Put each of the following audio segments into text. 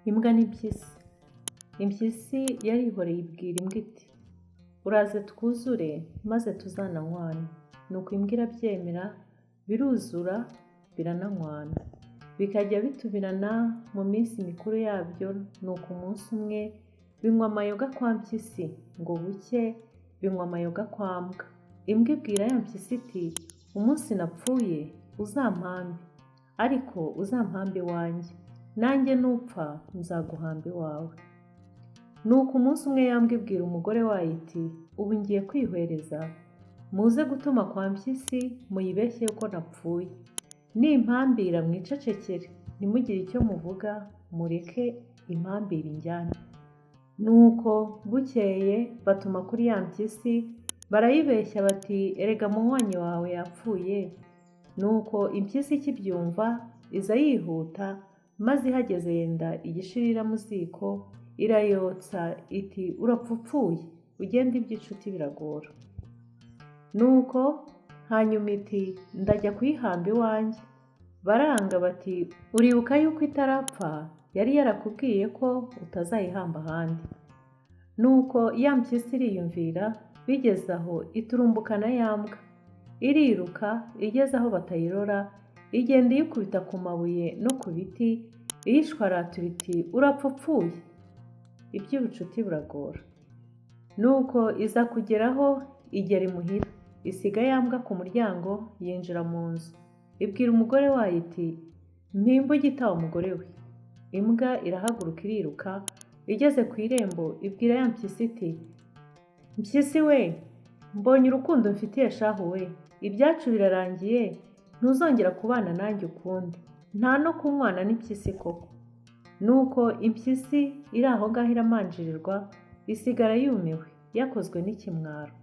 Imbwa n'impyisi. Impyisi yarihoreye ibwira imbwa iti uraze twuzure maze tuzananywane. Nuko imbwa irabyemera, biruzura birananywana. Bikajya bitubirana mu minsi mikuru yabyo. Nuko umunsi umwe binywa amayoga kwa mpyisi, ngo buke binywa amayoga kwa mbwa. Imbwa ibwira ya mpyisi iti umunsi napfuye uzampambe, ariko uzampambe iwanjye, nanjye nupfa nzaguhamba iwawe. Nuko umunsi umwe ya mbwa ibwira umugore wayo iti ubu ngiye kwihwereza, muze gutuma kwa mpyisi muyibeshye yuko napfuye. Nimpambira mwicecekere, ntimugire icyo muvuga, mureke impambire injyane. Nuko bukeye batuma kuri ya mpyisi, barayibeshya bati erega munywanyi wawe yapfuye. Nuko impyisi ikibyumva iza yihuta, maze ihageze yenda igishirira mu ziko, irayotsa iti urapfupfuye, ugenda iby'inshuti biragora. Nuko hanyuma iti ndajya kuyihamba iwanjye. Baranga bati uribuka yuko itarapfa yari yarakubwiye ko utazayihamba ahandi. Nuko ya mpyisi iriyumvira, bigeze aho iturumbukana ya mbwa. Iriruka igeze aho batayirora, igenda iyikubita ku mabuye no ku biti, iyishwaratura iti urapfupfuye, iby'ubucuti buragora. Nuko iza kugeraho igera imuhira, isiga ya mbwa ku muryango, yinjira mu nzu. Ibwira umugore wayo iti mpimba igitabo umugore we. Imbwa irahaguruka iriruka, igeze ku irembo ibwira ya mpyisi iti mpyisi we, mbonye urukundo mfitiye shahu we, ibyacu birarangiye, ntuzongera kubana nanjye ukundi, nta no kunywana n'impyisi koko. Nuko impyisi iri aho ngaho iramanjirirwa, isigara yumiwe, yakozwe n'ikimwaro,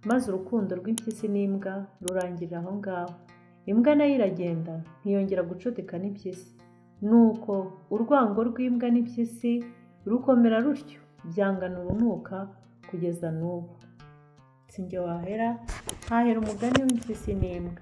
maze urukundo rw'impyisi n'imbwa rurangirira aho ngaho. Imbwa nayo iragenda, ntiyongera gucudika n'impyisi. Nuko urwango rw'imbwa n'impyisi rukomera rutyo, byangana urunuka kugeza n'ubu. Sinjye wahera, hahera umugani w'impyisi n'imbwa.